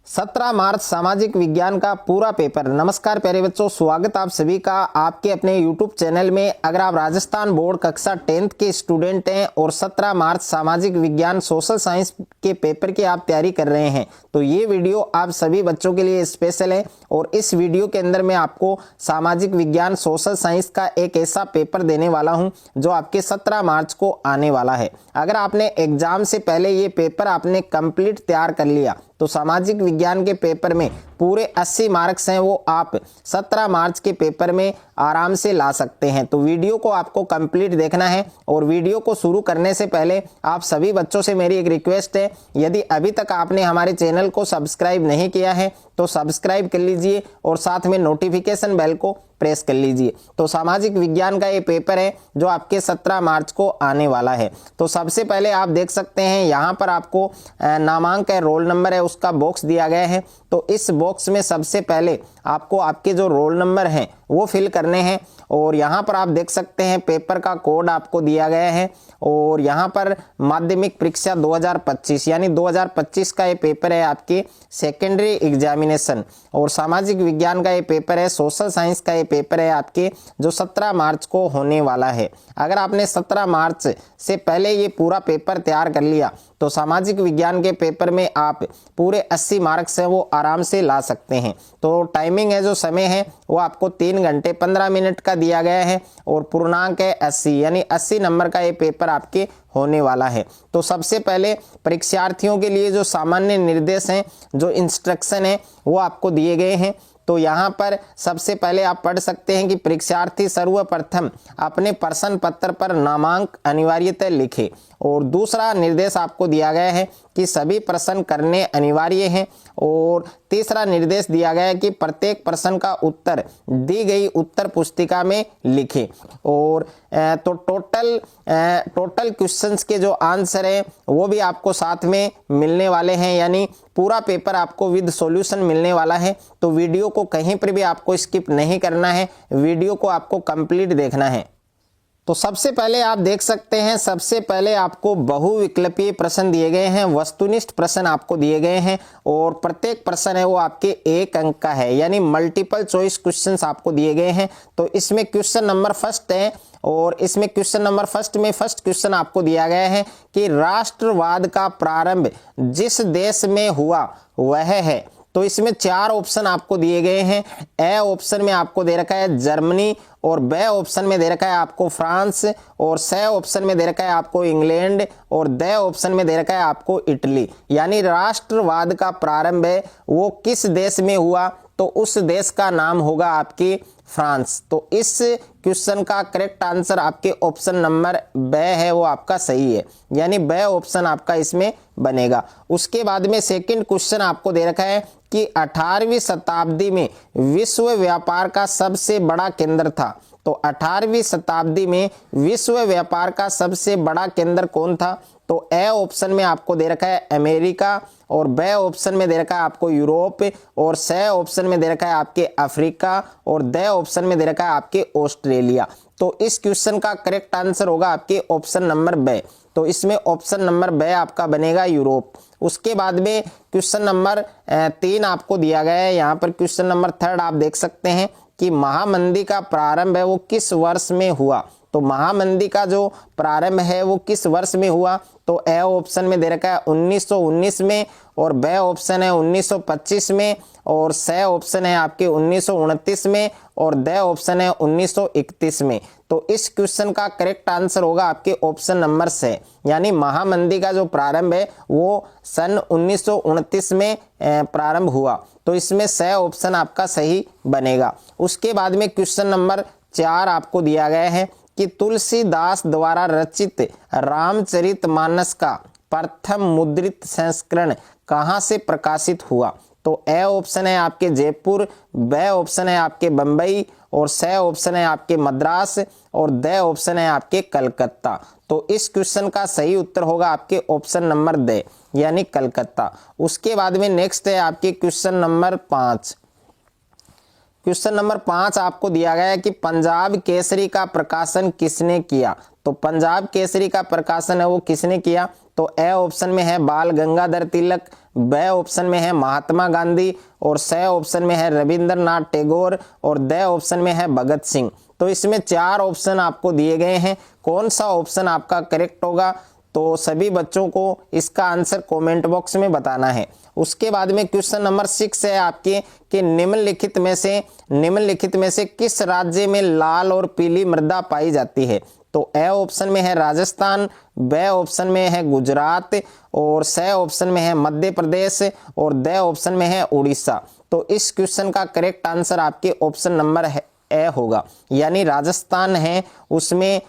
17 मार्च सामाजिक विज्ञान का पूरा पेपर। नमस्कार प्यारे बच्चों, स्वागत आप सभी का आपके अपने YouTube चैनल में। अगर आप राजस्थान बोर्ड कक्षा 10th के स्टूडेंट हैं और 17 मार्च सामाजिक विज्ञान सोशल साइंस के पेपर की आप तैयारी कर रहे हैं तो ये वीडियो आप सभी बच्चों के लिए स्पेशल है। और इस वीडियो के अंदर मैं आपको सामाजिक विज्ञान सोशल साइंस का एक ऐसा पेपर देने वाला हूं जो आपके 17 मार्च को आने वाला है। अगर आपने एग्जाम से पहले ये पेपर आपने कंप्लीट तैयार कर लिया तो सामाजिक विज्ञान के पेपर में पूरे 80 मार्क्स हैं वो आप 17 मार्च के पेपर में आराम से ला सकते हैं। तो वीडियो को आपको कंप्लीट देखना है। और वीडियो को शुरू करने से पहले आप सभी बच्चों से मेरी एक रिक्वेस्ट है, यदि अभी तक आपने हमारे चैनल को सब्सक्राइब नहीं किया है तो सब्सक्राइब कर लीजिए और साथ में नोटिफिकेशन बेल को प्रेस कर लीजिए। तो सामाजिक विज्ञान का ये पेपर है जो आपके 17 मार्च को आने वाला है। तो सबसे पहले आप देख सकते हैं यहाँ पर आपको नामांक है, रोल नंबर है, उसका बॉक्स दिया गया है। तो इस बॉक्स में सबसे पहले आपको आपके जो रोल नंबर हैं वो फिल करने हैं। और यहाँ पर आप देख सकते हैं पेपर का कोड आपको दिया गया है। और यहाँ पर माध्यमिक परीक्षा 2025 यानी 2025 का ये पेपर है आपके सेकेंडरी एग्जामिनेशन। और सामाजिक विज्ञान का ये पेपर है, सोशल साइंस का ये पेपर है आपके जो 17 मार्च को होने वाला है। अगर आपने 17 मार्च से पहले ये पूरा पेपर तैयार कर लिया तो सामाजिक विज्ञान के पेपर में आप पूरे 80 मार्क्स हैं वो आराम से ला सकते हैं। तो टाइमिंग है, जो समय है वो आपको 3 घंटे 15 मिनट का दिया गया है। और पूर्णांक है 80 यानी 80 नंबर का ये पेपर आपके होने वाला है। तो सबसे पहले परीक्षार्थियों के लिए जो सामान्य निर्देश हैं, जो इंस्ट्रक्शन है वो आपको दिए गए हैं। तो यहाँ पर सबसे पहले आप पढ़ सकते हैं कि परीक्षार्थी सर्वप्रथम अपने प्रश्न पत्र पर नामांक अनिवार्यतः लिखे। और दूसरा निर्देश आपको दिया गया है कि सभी प्रश्न करने अनिवार्य हैं। और तीसरा निर्देश दिया गया है कि प्रत्येक प्रश्न का उत्तर दी गई उत्तर पुस्तिका में लिखें। और तो टोटल क्वेश्चंस के जो आंसर हैं वो भी आपको साथ में मिलने वाले हैं, यानी पूरा पेपर आपको विद सॉल्यूशन मिलने वाला है। तो वीडियो को कहीं पर भी आपको स्किप नहीं करना है, वीडियो को आपको कंप्लीट देखना है। तो सबसे पहले आप देख सकते हैं, सबसे पहले आपको बहुविकल्पीय प्रश्न दिए गए हैं, वस्तुनिष्ठ प्रश्न आपको दिए गए हैं। और प्रत्येक प्रश्न है वो आपके 1 अंक का है, यानी मल्टीपल चॉइस क्वेश्चंस आपको दिए गए हैं। तो इसमें क्वेश्चन नंबर फर्स्ट है और इसमें क्वेश्चन नंबर फर्स्ट में फर्स्ट क्वेश्चन आपको दिया गया है कि राष्ट्रवाद का प्रारंभ जिस देश में हुआ वह है। तो इसमें 4 ऑप्शन आपको दिए गए हैं। ए ऑप्शन में आपको दे रखा है जर्मनी, और बी ऑप्शन में दे रखा है आपको फ्रांस, और सी ऑप्शन में दे रखा है आपको इंग्लैंड, और डी ऑप्शन में दे रखा है आपको इटली। यानी राष्ट्रवाद का प्रारंभ है वो किस देश में हुआ तो उस देश का नाम होगा आपकी फ्रांस। तो इस क्वेश्चन का करेक्ट आंसर आपके ऑप्शन नंबर बी है, वो आपका सही है, यानी बी ऑप्शन आपका इसमें बनेगा। उसके बाद में सेकंड क्वेश्चन आपको दे रखा है कि 18वीं शताब्दी में विश्व व्यापार का सबसे बड़ा केंद्र था। तो 18वीं शताब्दी में विश्व व्यापार का सबसे बड़ा केंद्र कौन था? तो ए ऑप्शन में आपको दे रखा है अमेरिका, और बी ऑप्शन में दे रखा है आपको यूरोप, और सी ऑप्शन में दे रखा है आपके अफ्रीका, और डी ऑप्शन में दे रखा है आपके ऑस्ट्रेलिया। तो इस क्वेश्चन का करेक्ट आंसर होगा आपके ऑप्शन नंबर बी। तो इसमें ऑप्शन नंबर बी आपका बनेगा यूरोप। उसके बाद में क्वेश्चन नंबर 3 आपको दिया गया है। यहाँ पर क्वेश्चन नंबर 3 आप देख सकते हैं कि महामंदी का प्रारंभ है वो किस वर्ष में हुआ। तो महामंदी का जो प्रारंभ है वो किस वर्ष में हुआ? तो ए ऑप्शन में दे रखा है 1919 में, और बी ऑप्शन है 1925 में, और सी ऑप्शन है आपके 1929 में, और डी ऑप्शन है 1931 में। तो इस क्वेश्चन का करेक्ट आंसर होगा आपके ऑप्शन नंबर से, यानी महामंदी का जो प्रारंभ है वो सन 1929 में प्रारंभ हुआ। तो इसमें सी ऑप्शन आपका सही बनेगा। उसके बाद में क्वेश्चन नंबर 4 आपको दिया गया है कि तुलसीदास द्वारा रचित रामचरितमानस का प्रथम मुद्रित संस्करण कहाँ से प्रकाशित हुआ? तो ए ऑप्शन है आपके जयपुर, बी ऑप्शन है आपके बंबई, और सी ऑप्शन है आपके मद्रास, और डी ऑप्शन है आपके कलकत्ता। तो इस क्वेश्चन का सही उत्तर होगा आपके ऑप्शन नंबर डी, यानी कलकत्ता। उसके बाद में नेक्स्ट है आपके क्वेश्चन नंबर 5। क्वेश्चन नंबर 5 आपको दिया गया है कि पंजाब केसरी का प्रकाशन किसने किया। तो पंजाब केसरी का प्रकाशन है वो किसने किया। तो ए ऑप्शन में है बाल गंगाधर तिलक, बी ऑप्शन में है महात्मा गांधी और सी ऑप्शन में है रविंद्रनाथ टैगोर और डी ऑप्शन में है भगत सिंह। तो इसमें 4 ऑप्शन आपको दिए गए हैं, कौन सा ऑप्शन आपका करेक्ट होगा तो सभी बच्चों को इसका आंसर कमेंट बॉक्स में बताना है। उसके बाद में क्वेश्चन नंबर 6 है आपके कि निम्नलिखित में से किस राज्य में लाल और पीली मृदा पाई जाती है। तो ए ऑप्शन में है राजस्थान, बी ऑप्शन में है गुजरात और सी ऑप्शन में है मध्य प्रदेश और डी ऑप्शन में है उड़ीसा। तो इस क्वेश्चन का करेक्ट आंसर आपके ऑप्शन नंबर ए होगा, यानी राजस्थान है उसमें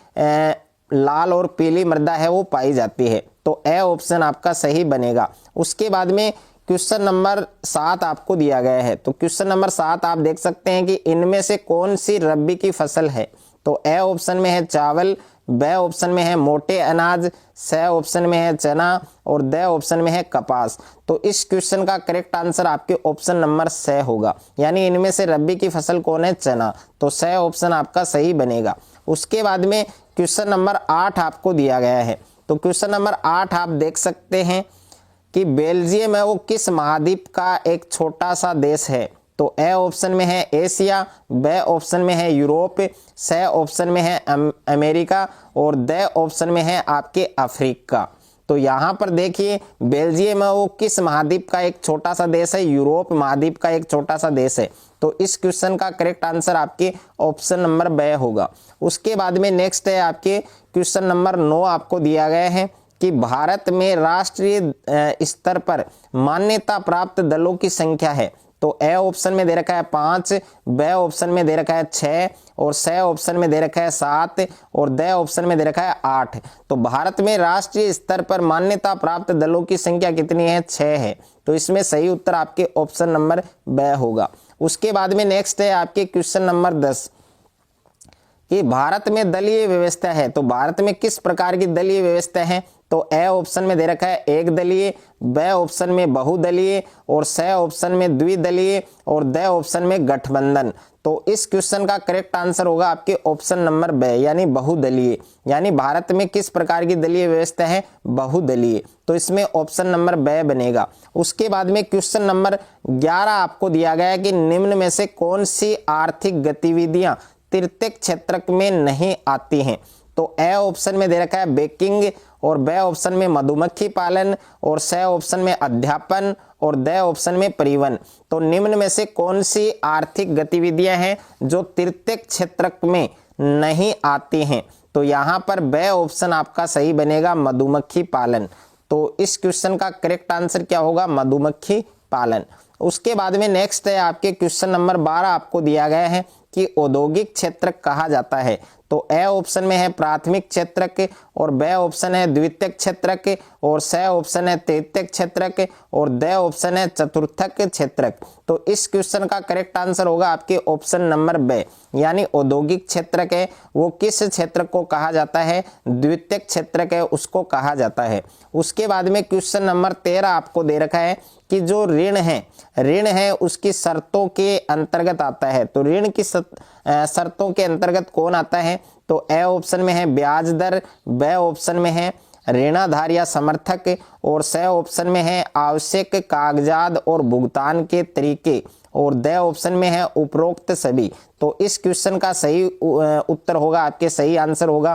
लाल और पीली मृदा है वो पाई जाती है। तो ए ऑप्शन आपका सही बनेगा। उसके बाद में क्वेश्चन नंबर 7 आपको दिया गया है। तो क्वेश्चन नंबर 7 आप देख सकते हैं कि इनमें से कौन सी रबी की फसल है। तो ए ऑप्शन में है चावल, बी ऑप्शन में है मोटे अनाज, सी ऑप्शन में है चना और डी ऑप्शन में है कपास। तो इस क्वेश्चन का करेक्ट आंसर आपके ऑप्शन नंबर सी होगा, यानी इनमें से रबी की फसल कौन है, चना। तो सी ऑप्शन आपका सही बनेगा। उसके बाद में क्वेश्चन नंबर 8 आपको दिया गया है। तो क्वेश्चन नंबर 8 आप देख सकते हैं कि बेल्जियम है वो किस महाद्वीप का एक छोटा सा देश है। तो ए ऑप्शन में है एशिया, बी ऑप्शन में है यूरोप, सी ऑप्शन में है अमेरिका और डी ऑप्शन में है आपके अफ्रीका। तो यहाँ पर देखिए बेल्जियम है वो किस महाद्वीप का एक छोटा सा देश है, यूरोप महाद्वीप का एक छोटा सा देश है। तो इस क्वेश्चन का करेक्ट आंसर आपके ऑप्शन नंबर बी होगा। उसके बाद में नेक्स्ट है आपके क्वेश्चन नंबर 9 आपको दिया गया है कि भारत में राष्ट्रीय स्तर पर मान्यता प्राप्त दलों की संख्या है। तो ए ऑप्शन में दे रखा है 5, बी ऑप्शन में दे रखा है 6 और सी ऑप्शन में दे रखा है 7 और डी ऑप्शन में दे रखा है 8। तो भारत में राष्ट्रीय स्तर पर मान्यता प्राप्त दलों की संख्या कितनी है, 6 है। तो इसमें सही उत्तर आपके ऑप्शन नंबर बी होगा। उसके बाद में नेक्स्ट है आपके क्वेश्चन नंबर 10 कि भारत में दलीय व्यवस्था है। तो भारत में किस प्रकार की दलीय व्यवस्था है। तो ए ऑप्शन में दे रखा है एक दलीय, बी ऑप्शन में बहुदलीय और सी ऑप्शन में द्विदलीय और डी ऑप्शन में गठबंधन। तो इस क्वेश्चन का करेक्ट आंसर होगा आपके ऑप्शन नंबर बी, यानी बहुदलीय। यानी भारत में किस प्रकार की दलीय व्यवस्था है, बहुदलीय। तो इसमें ऑप्शन नंबर बी बनेगा। उसके बाद में क्वेश्चन नंबर 11 आपको दिया गया है कि निम्न में से कौन सी आर्थिक गतिविधियां तृतीयक क्षेत्र में नहीं आती हैं। तो ए ऑप्शन में दे रखा है बेकिंग और बी ऑप्शन में मधुमक्खी पालन और सी ऑप्शन में अध्यापन और डी ऑप्शन में परिवहन। तो निम्न में से कौन सी आर्थिक गतिविधियां हैं जो तृतीयक क्षेत्र में नहीं आती हैं। तो यहाँ पर बी ऑप्शन आपका सही बनेगा, मधुमक्खी पालन। तो इस क्वेश्चन का करेक्ट आंसर क्या होगा, मधुमक्खी पालन। उसके बाद में नेक्स्ट है आपके क्वेश्चन नंबर 12 आपको दिया गया है कि औद्योगिक क्षेत्र कहा जाता है। तो ए ऑप्शन में है प्राथमिक क्षेत्रक और बी ऑप्शन है द्वितीयक क्षेत्रक और सी ऑप्शन है तृतीयक क्षेत्रक और डी ऑप्शन है चतुर्थक क्षेत्रक। तो इस क्वेश्चन का करेक्ट आंसर होगा आपके ऑप्शन नंबर बी, यानी औद्योगिक क्षेत्रक है वो किस क्षेत्र को कहा जाता है, द्वितीयक क्षेत्रक है उसको कहा जाता है। उसके बाद में क्वेश्चन नंबर 13 आपको दे रखा है कि जो ऋण है उसकी शर्तों के अंतर्गत आता है। तो ऋण की शर्तों के अंतर्गत कौन आता है। तो ए ऑप्शन में है ब्याज दर, बी ऑप्शन में है ऋणाधार या समर्थक और सी ऑप्शन में है आवश्यक कागजात और भुगतान के तरीके और डी ऑप्शन में है उपरोक्त सभी। तो इस क्वेश्चन का सही उत्तर होगा, आपके सही आंसर होगा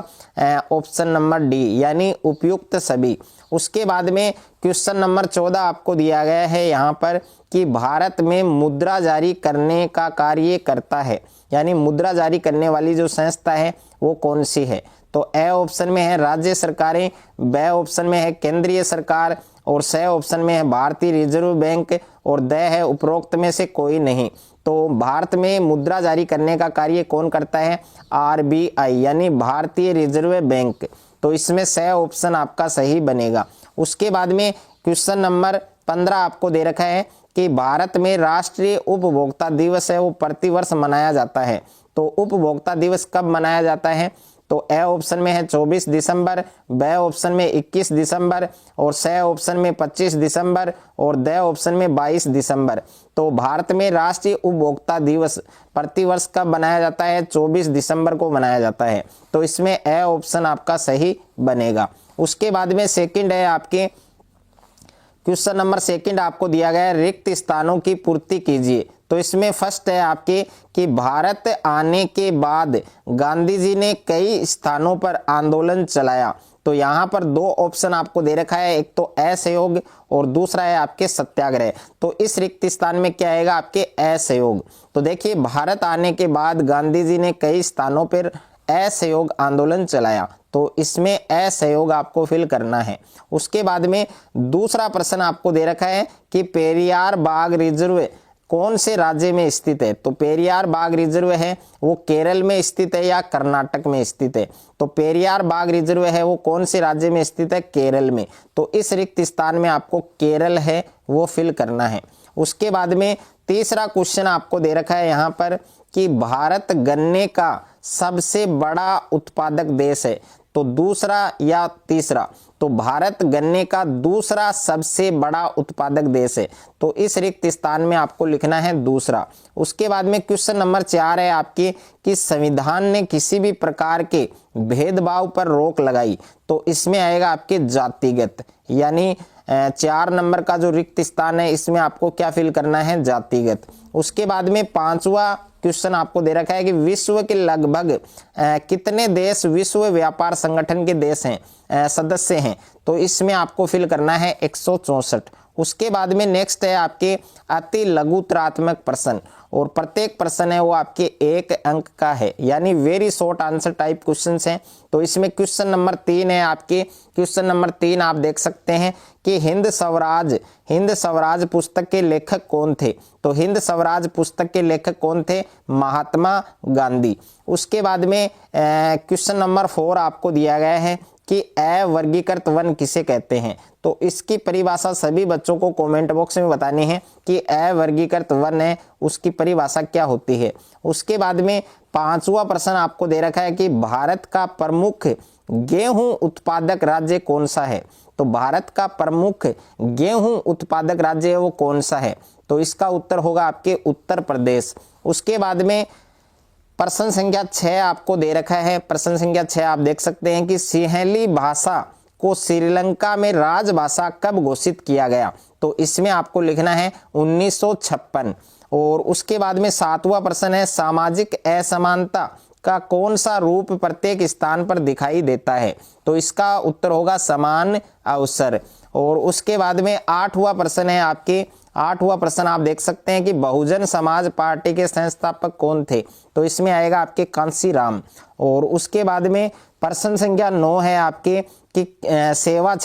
ऑप्शन नंबर डी, यानी उपयुक्त सभी। उसके बाद में क्वेश्चन नंबर 14 आपको दिया गया है यहाँ पर कि भारत में मुद्रा जारी करने का कार्य करता है, यानी मुद्रा जारी करने वाली जो संस्था है वो कौन सी है। तो ए ऑप्शन में है राज्य सरकारें, बी ऑप्शन में है केंद्रीय सरकार और सी ऑप्शन में है भारतीय रिजर्व बैंक और डी है उपरोक्त में से कोई नहीं। तो भारत में मुद्रा जारी करने का कार्य कौन करता है, आरबीआई, यानी भारतीय रिजर्व बैंक। तो इसमें सी ऑप्शन आपका सही बनेगा। उसके बाद में क्वेश्चन नंबर 15 आपको दे रखा है कि भारत में राष्ट्रीय उपभोक्ता दिवस है वो प्रतिवर्ष मनाया जाता है। तो उपभोक्ता दिवस कब मनाया जाता है। तो ए ऑप्शन में है 24 दिसंबर, बी ऑप्शन में 21 दिसंबर और सी ऑप्शन में 25 दिसंबर और डी ऑप्शन में 22 दिसंबर। तो भारत में राष्ट्रीय उपभोक्ता दिवस प्रतिवर्ष कब मनाया जाता है? 24 दिसंबर को मनाया जाता है। तो इसमें ए ऑप्शन आपका सही बनेगा। उसके बाद में सेकंड है आपके क्वेश्चन नंबर सेकंड आपको दिया गया है रिक्त स्थानों की पूर्ति कीजिए। तो इसमें फर्स्ट है आपके कि भारत आने के बाद गांधी जी ने कई स्थानों पर आंदोलन चलाया। तो यहाँ पर दो ऑप्शन आपको दे रखा है, एक तो असहयोग और दूसरा है आपके सत्याग्रह। तो इस रिक्त स्थान में क्या आएगा? आपके असहयोग। तो देखिए भारत आने के बाद गांधी जी ने कई स्थानों पर असहयोग आंदोलन चलाया, तो इसमें असहयोग आपको फिल करना है। उसके बाद में दूसरा प्रश्न आपको दे रखा है कि पेरियार बाग रिजर्व कौन से राज्य में स्थित है? तो पेरियार बाग रिजर्व है वो केरल में स्थित है या कर्नाटक में स्थित है? तो पेरियार बाग रिजर्व है वो कौन से राज्य में स्थित है? केरल में। तो इस रिक्त स्थान में आपको केरल है वो फिल करना है। उसके बाद में तीसरा क्वेश्चन आपको दे रखा है यहाँ पर कि भारत गन्ने का सबसे बड़ा उत्पादक देश है। तो दूसरा या तीसरा? तो भारत गन्ने का दूसरा सबसे बड़ा उत्पादक देश है। तो इस रिक्त स्थान में आपको लिखना है दूसरा। उसके बाद में क्वेश्चन नंबर 4 है आपके कि संविधान ने किसी भी प्रकार के भेदभाव पर रोक लगाई। तो इसमें आएगा आपके जातिगत, यानी 4 नंबर का जो रिक्त स्थान है इसमें आपको क्या फिल करना है? जातिगत। उसके बाद में 5वां क्वेश्चन आपको दे रखा है कि विश्व के लगभग कितने देश विश्व व्यापार संगठन के देश हैं सदस्य हैं? तो इसमें आपको फिल करना है 164। उसके बाद में नेक्स्ट है आपके अति लघुतरात्मक प्रश्न और प्रत्येक प्रश्न है वो आपके 1 अंक का है, यानी very short answer type questions हैं। तो इसमें क्वेश्चन नंबर 3 है आपके क्वेश्चन नंबर 3 आप देख सकते हैं कि हिंद स्वराज पुस्तक के लेखक कौन थे? तो हिंद स्वराज पुस्तक के लेखक कौन थे? महात्मा गांधी। उसके बाद में क्वेश्चन नंबर 4 आपको दिया गया है कि अवर्गीकृत वन किसे कहते हैं? तो इसकी परिभाषा सभी बच्चों को कमेंट बॉक्स में बतानी है कि अवर्गीकृत वन है उसकी परिभाषा क्या होती है। उसके बाद में 5वां प्रश्न आपको दे रखा है कि भारत का प्रमुख गेहूं उत्पादक राज्य कौन सा है? तो भारत का प्रमुख गेहूं उत्पादक राज्य है वो कौन सा है? तो इसका उत्तर होगा आपके उत्तर प्रदेश। उसके बाद में प्रश्न संख्या 6 आपको दे रखा है। प्रश्न संख्या 6 आप देख सकते हैं कि सिंहली भाषा को श्रीलंका में राजभाषा कब घोषित किया गया? तो इसमें आपको लिखना है 1956। और उसके बाद में 7वां प्रश्न है सामाजिक असमानता का कौन सा रूप प्रत्येक स्थान पर दिखाई देता है? तो इसका उत्तर होगा समान अवसर। और उसके बाद में 8वां प्रश्न है आपके 8वां प्रश्न आप देख सकते हैं कि बहुजन समाज पार्टी के संस्थापक कौन थे? तो इसमें आएगा आपके कांशीराम। और उसके बाद में प्रश्न संख्या 9 है आपके कि सेवा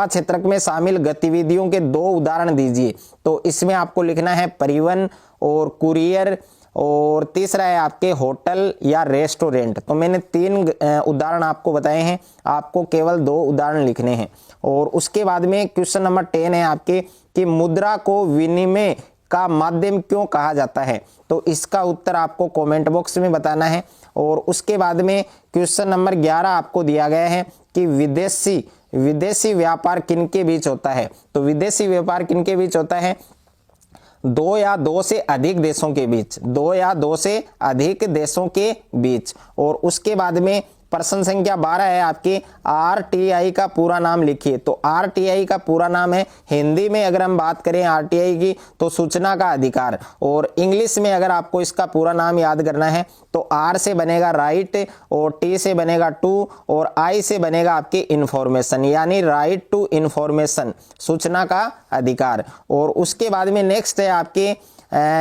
क्षेत्रक में शामिल गतिविधियों के 2 उदाहरण दीजिए। तो इसमें आपको लिखना है परिवहन और कुरियर, और तीसरा है आपके होटल या रेस्टोरेंट। तो मैंने 3 उदाहरण आपको बताए हैं, आपको केवल 2 उदाहरण लिखने हैं। और उसके बाद में क्वेश्चन नंबर 10 है आपके कि मुद्रा को विनिमय का माध्यम क्यों कहा जाता है? तो इसका उत्तर आपको कमेंट बॉक्स में बताना है। और उसके बाद में क्वेश्चन नंबर 11 आपको दिया गया है कि विदेशी व्यापार किनके बीच होता है? तो विदेशी व्यापार किनके बीच होता है? 2 या 2 से अधिक देशों के बीच, 2 या 2 से अधिक देशों के बीच। और उसके बाद में प्रश्न संख्या 12 है आपकी आरटीआई का पूरा नाम लिखिए। तो आरटीआई का पूरा नाम है, हिंदी में अगर हम बात करें आरटीआई की तो सूचना का अधिकार, और इंग्लिश में अगर आपको इसका पूरा नाम याद करना है तो आर से बनेगा राइट और टी से बनेगा टू और आई से बनेगा आपकी इंफॉर्मेशन, यानी राइट टू इंफॉर्मेशन, सूचना का अधिकार। और उसके बाद में नेक्स्ट है आपके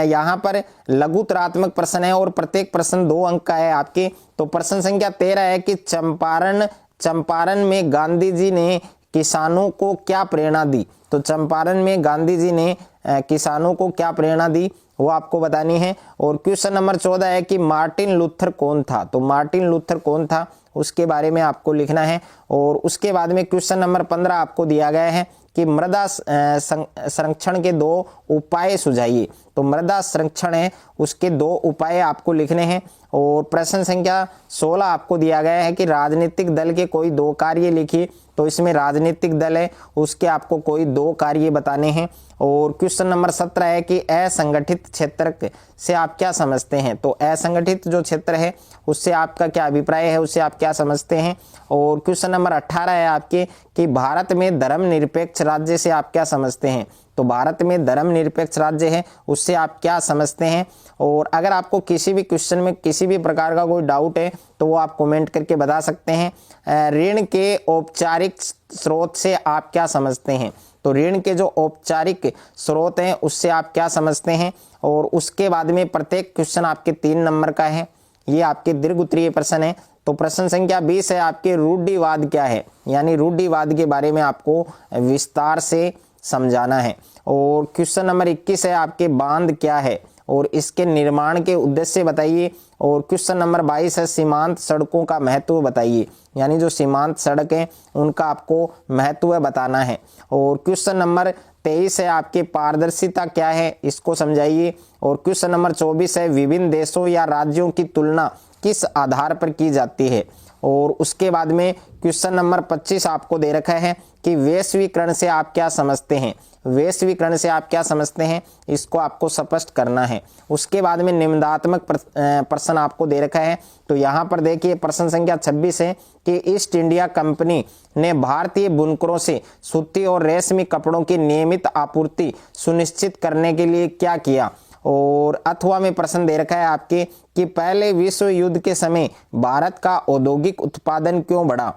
यहाँ पर लघुतरात्मक प्रश्न है और प्रत्येक प्रश्न 2 अंक का है आपके। तो प्रश्न संख्या 13 है कि चंपारण में गांधी जी ने किसानों को क्या प्रेरणा दी? तो चंपारण में गांधी जी ने किसानों को क्या प्रेरणा दी वो आपको बतानी है। और क्वेश्चन नंबर 14 है कि मार्टिन लूथर कौन था? तो मार्टिन लूथर कौन था उसके बारे में आपको लिखना है। और उसके बाद में क्वेश्चन नंबर 15 आपको दिया गया है कि मृदा संरक्षण के 2 उपाय सुझाइए। तो मृदा संरक्षण है उसके 2 उपाय आपको लिखने हैं। और प्रश्न संख्या 16 आपको दिया गया है कि राजनीतिक दल के कोई 2 कार्य लिखिए। तो इसमें राजनीतिक दल है उसके आपको कोई 2 कार्य बताने हैं। और क्वेश्चन नंबर 17 है कि असंगठित क्षेत्र से आप क्या समझते हैं। तो असंगठित जो क्षेत्र है उससे आपका क्या अभिप्राय है, उससे आप क्या समझते हैं। और क्वेश्चन नंबर 18 है आपके कि भारत में धर्मनिरपेक्ष राज्य से आप क्या समझते हैं। तो भारत में धर्मनिरपेक्ष राज्य है उससे आप क्या समझते हैं। और अगर आपको किसी भी क्वेश्चन में किसी भी प्रकार का कोई डाउट है तो वो आप कमेंट करके बता सकते हैं। ऋण के औपचारिक स्रोत से आप क्या समझते हैं। तो ऋण के जो औपचारिक स्रोत हैं उससे आप क्या समझते हैं। और उसके बाद में प्रत्येक क्वेश्चन आपके 3 नंबर का है, ये आपके दीर्घ उत्तरीय प्रश्न है। तो प्रश्न संख्या 20 है आपके रूढ़िवाद क्या है, यानी रूढ़िवाद के बारे में आपको विस्तार से समझाना है। और क्वेश्चन नंबर 21 है आपके बांध क्या है और इसके निर्माण के उद्देश्य बताइए। और क्वेश्चन नंबर 22 है सीमांत सड़कों का महत्व बताइए, यानी जो सीमांत सड़क है उनका आपको महत्व बताना है। और क्वेश्चन नंबर 23 है आपके पारदर्शिता क्या है, इसको समझाइए। और क्वेश्चन नंबर 24 है विभिन्न देशों या राज्यों की तुलना किस आधार पर की जाती है। और उसके बाद में क्वेश्चन नंबर 25 आपको दे रखा है कि वैश्वीकरण से आप क्या समझते हैं। वैश्वीकरण से आप क्या समझते हैं, इसको आपको स्पष्ट करना है। उसके बाद में निम्नात्मक प्रश्न आपको दे रखा है। तो यहाँ पर देखिए प्रश्न संख्या 26 है कि ईस्ट इंडिया कंपनी ने भारतीय बुनकरों से सूती और रेशमी कपड़ों की नियमित आपूर्ति सुनिश्चित करने के लिए क्या किया। और अथवा में प्रश्न दे रखा है आपके कि पहले विश्व युद्ध के समय भारत का औद्योगिक उत्पादन क्यों बढ़ा।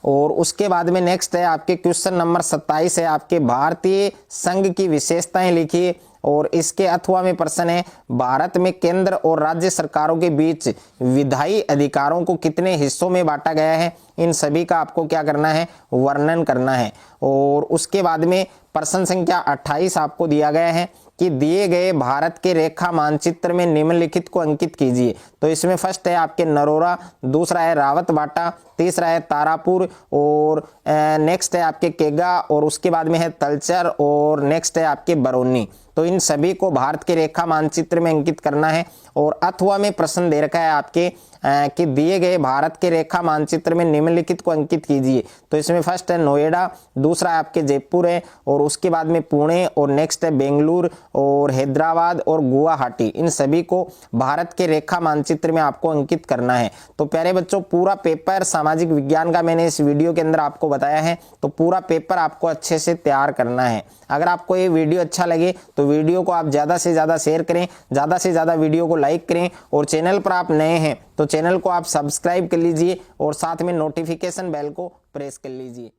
और उसके बाद में नेक्स्ट है आपके क्वेश्चन नंबर 27 है आपके भारतीय संघ की विशेषताएं लिखिए। और इसके अथवा में प्रश्न है भारत में केंद्र और राज्य सरकारों के बीच विधायी अधिकारों को कितने हिस्सों में बांटा गया है, इन सभी का आपको क्या करना है, वर्णन करना है। और उसके बाद में प्रश्न संख्या 28 आपको दिया गया है कि दिए गए भारत के रेखा मानचित्र में निम्नलिखित को अंकित कीजिए। तो इसमें फर्स्ट है आपके नरोरा, दूसरा है रावतबाटा, तीसरा है तारापुर, और नेक्स्ट है आपके केगा, और उसके बाद में है तलचर, और नेक्स्ट है आपके बरौनी। तो इन सभी को भारत के रेखा मानचित्र में अंकित करना है। और अथवा में प्रश्न दे रखा है आपके कि दिए गए भारत के रेखा मानचित्र में निम्नलिखित को अंकित कीजिए। तो इसमें फर्स्ट है नोएडा, दूसरा आपके जयपुर है, और उसके बाद में पुणे, और नेक्स्ट है बेंगलुरु और हैदराबाद और गुवाहाटी। इन सभी को भारत के रेखा मानचित्र में आपको अंकित करना है। तो प्यारे बच्चों पूरा पेपर सामाजिक विज्ञान का मैंने इस वीडियो के अंदर आपको बताया है। तो पूरा पेपर आपको अच्छे से तैयार करना है। अगर आपको ये वीडियो अच्छा लगे तो वीडियो को आप ज़्यादा से ज़्यादा शेयर करें, ज़्यादा से ज़्यादा वीडियो को लाइक करें, और चैनल पर आप नए हैं तो चैनल को आप सब्सक्राइब कर लीजिए और साथ में नोटिफिकेशन बेल को प्रेस कर लीजिए।